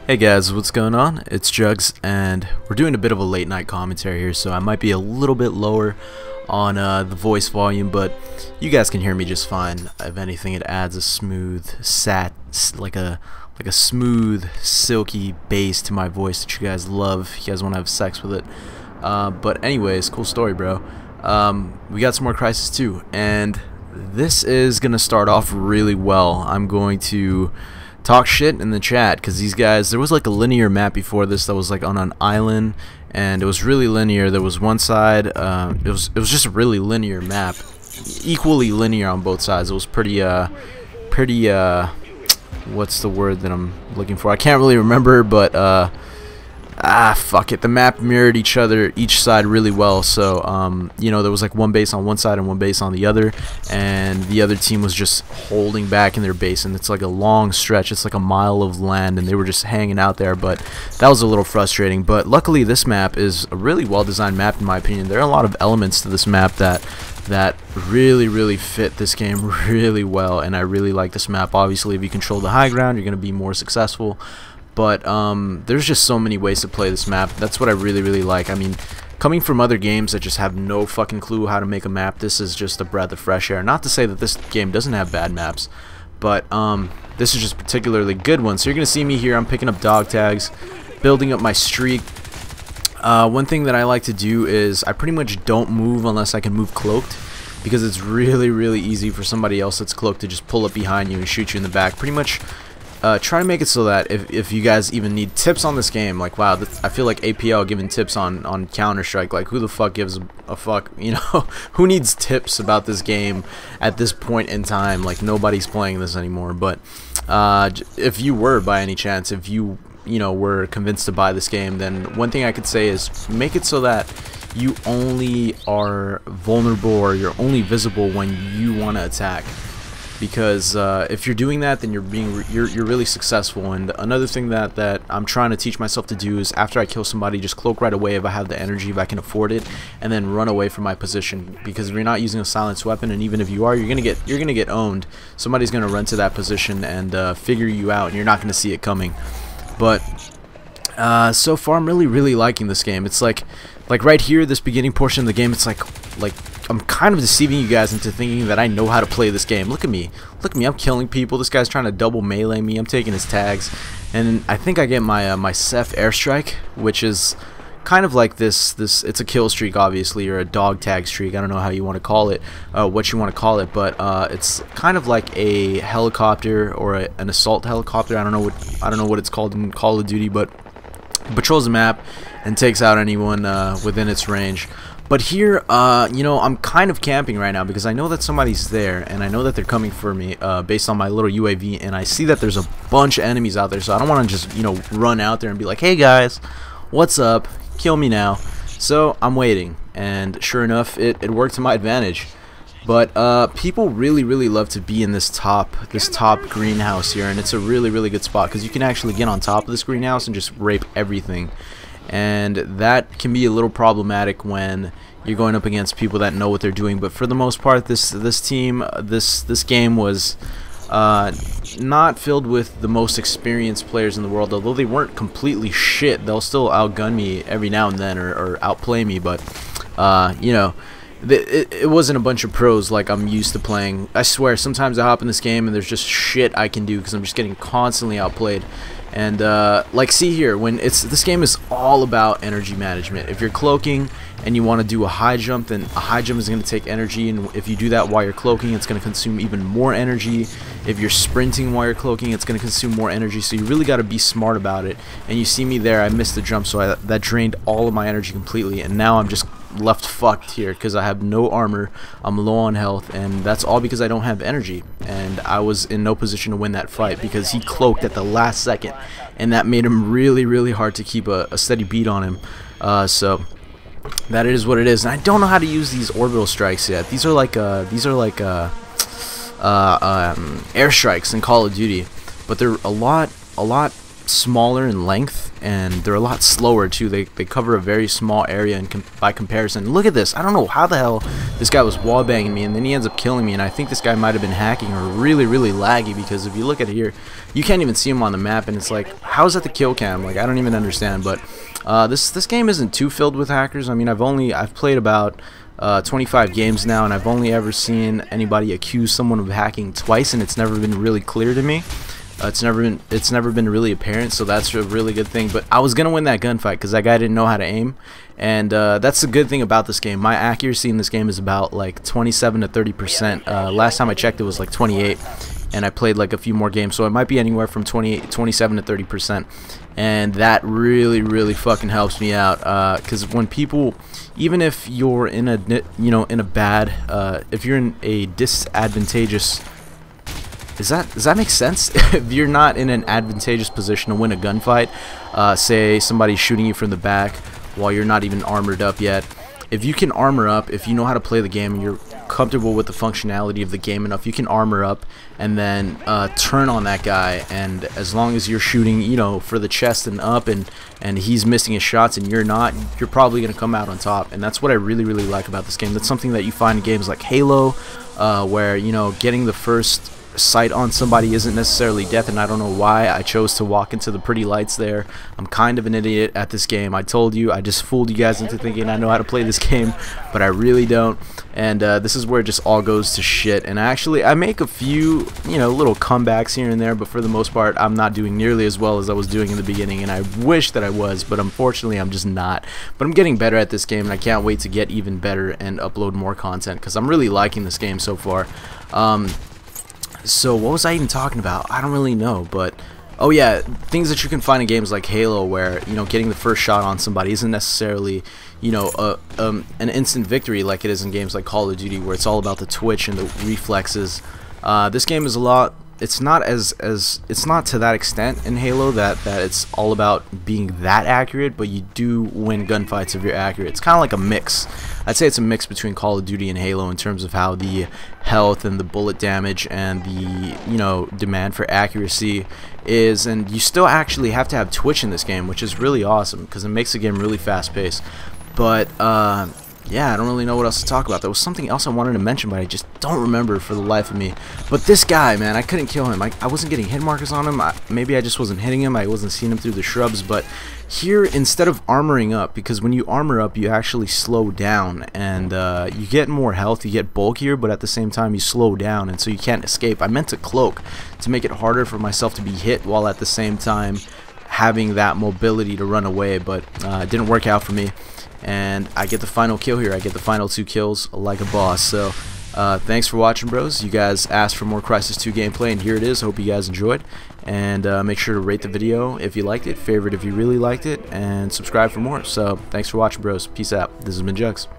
Hey guys, what's going on? It's Jugs, and we're doing a bit of a late night commentary here, so I might be a little bit lower on the voice volume, but you guys can hear me just fine. If anything, it adds a smooth, like a smooth, silky bass to my voice that you guys love. You guys want to have sex with it. But anyways, cool story, bro. We got some more Crysis 2, and this is gonna start off really well. I'm going to talk shit in the chat because these guys, there was like a linear map before this that was like on an island, and it was really linear. There was one side, it was just a really linear map, equally linear on both sides. It was pretty what's the word that I'm looking for? I can't really remember, but fuck it, the map mirrored each side really well. So you know, there was like one base on one side and one base on the other, and the other team was just holding back in their base, and it's like a long stretch. It's like a mile of land, and they were just hanging out there. But that was a little frustrating. But luckily this map is a really well designed map in my opinion. There are a lot of elements to this map that really fit this game really well, and I really like this map. Obviously, if you control the high ground, you're gonna be more successful. But there's just so many ways to play this map. That's what I really like. I mean, coming from other games that just have no fucking clue how to make a map, this is just a breath of fresh air. Not to say that this game doesn't have bad maps, but this is just a particularly good one. So you're gonna see me here. I'm picking up dog tags, building up my streak. One thing that I like to do is I pretty much don't move unless I can move cloaked, because it's really easy for somebody else that's cloaked to just pull up behind you and shoot you in the back. Pretty much try to make it so that if you guys even need tips on this game, like, wow, I feel like APL giving tips on Counter-Strike. Like, who the fuck gives a fuck, you know? Who needs tips about this game at this point in time? Like, nobody's playing this anymore. But if you were, by any chance, if you know, were convinced to buy this game, then one thing I could say is make it so that you only are vulnerable, or you're only visible when you want to attack. Because if you're doing that, then you're really successful. And another thing that I'm trying to teach myself to do is, after I kill somebody, just cloak right away if I have the energy, if I can afford it, and then run away from my position. Because if you're not using a silenced weapon, and even if you are, you're gonna get owned. Somebody's gonna run to that position and figure you out, and you're not gonna see it coming. But so far, I'm really liking this game. It's like right here, this beginning portion of the game, it's like I'm kind of deceiving you guys into thinking that I know how to play this game. Look at me, I'm killing people. This guy's trying to double melee me. I'm taking his tags, and I think I get my my Ceph airstrike, which is kind of like this. It's a kill streak, obviously, or a dog tag streak. I don't know how you want to call it, but it's kind of like a helicopter or an assault helicopter. I don't know what it's called in Call of Duty, but it patrols the map and takes out anyone within its range. But here, you know, I'm kind of camping right now because I know that somebody's there, and I know that they're coming for me based on my little UAV, and I see that there's a bunch of enemies out there, so I don't want to just, you know, run out there and be like, hey guys, what's up, kill me now. So I'm waiting, and sure enough, it worked to my advantage. But people really love to be in this top greenhouse here, and it's a really good spot because you can actually get on top of this greenhouse and just rape everything. And that can be a little problematic when you're going up against people that know what they're doing. But for the most part, this game was not filled with the most experienced players in the world. Although they weren't completely shit, they'll still outgun me every now and then, or outplay me. But you know, it wasn't a bunch of pros like I'm used to playing. I swear, sometimes I hop in this game and there's just shit I can do because I'm just getting constantly outplayed. And like, see here, this game is all about energy management. If you're cloaking and you want to do a high jump, then a high jump is going to take energy, and if you do that while you're cloaking, it's going to consume even more energy. If you're sprinting while you're cloaking, it's going to consume more energy. So you really got to be smart about it. And you see me there, I missed the jump, so that drained all of my energy completely, and now I'm just left fucked here because I have no armor, I'm low on health, and that's all because I don't have energy. And I was in no position to win that fight because he cloaked at the last second, and that made him really hard to keep a steady beat on him. So that is what it is. And I don't know how to use these orbital strikes yet. These are like airstrikes in Call of Duty, but they're a lot smaller in length, and they're a lot slower too. They cover a very small area by comparison. Look at this. I don't know how the hell this guy was wallbanging me, and then he ends up killing me, and I think this guy might have been hacking or really laggy, because if you look at it here, you can't even see him on the map, and it's like, how is that the kill cam? Like, I don't even understand. But this game isn't too filled with hackers. I mean, I've played about 25 games now, and I've only ever seen anybody accuse someone of hacking twice, and it's never been really clear to me. It's never been really apparent, so that's a really good thing. But I was gonna win that gunfight because that guy didn't know how to aim, and that's the good thing about this game. My accuracy in this game is about like 27 to 30%. Last time I checked, it was like 28, and I played like a few more games, so it might be anywhere from 27 to 30%, and that really fucking helps me out. Because when people, even if you're in a if you're in a disadvantageous, does that make sense? If you're not in an advantageous position to win a gunfight, say somebody's shooting you from the back while you're not even armored up yet, if you can armor up, if you know how to play the game and you're comfortable with the functionality of the game enough, you can armor up and then turn on that guy, and as long as you're shooting, you know, for the chest and up, and he's missing his shots and you're not, you're probably gonna come out on top. And that's what I really like about this game. That's something that you find in games like Halo, where, you know, getting the first sight on somebody isn't necessarily death, and I don't know why I chose to walk into the pretty lights there. I'm kind of an idiot at this game. I told you, I just fooled you guys into thinking I know how to play this game, but I really don't. And this is where it just all goes to shit. And actually, I make a few, you know, little comebacks here and there, but for the most part, I'm not doing nearly as well as I was doing in the beginning, and I wish that I was, but unfortunately, I'm just not. But I'm getting better at this game, and I can't wait to get even better and upload more content, because I'm really liking this game so far. So what was I even talking about? I don't really know, but oh yeah, things that you can find in games like Halo, where, you know, getting the first shot on somebody isn't necessarily, you know, an instant victory like it is in games like Call of Duty, where it's all about the twitch and the reflexes. This game is a lot. It's not it's not to that extent in Halo that it's all about being that accurate, but you do win gunfights if you're accurate. It's kind of like a mix. I'd say it's a mix between Call of Duty and Halo in terms of how the health and the bullet damage and the, you know, demand for accuracy is, and you still actually have to have twitch in this game, which is really awesome because it makes the game really fast paced. But yeah, I don't really know what else to talk about. There was something else I wanted to mention, but I just don't remember for the life of me. But this guy, man, I couldn't kill him. I wasn't getting hit markers on him. Maybe I just wasn't hitting him. I wasn't seeing him through the shrubs. But here, instead of armoring up, because when you armor up, you actually slow down, and you get more health, you get bulkier, but at the same time, you slow down, and so you can't escape. I meant to cloak to make it harder for myself to be hit, while at the same time having that mobility to run away, but it didn't work out for me. And I get the final kill here. I get the final 2 kills like a boss. So thanks for watching, bros. You guys asked for more Crysis 2 gameplay, and here it is. Hope you guys enjoyed, and make sure to rate the video if you liked it, favorite if you really liked it, and subscribe for more. So thanks for watching, bros. Peace out. This has been Jugs.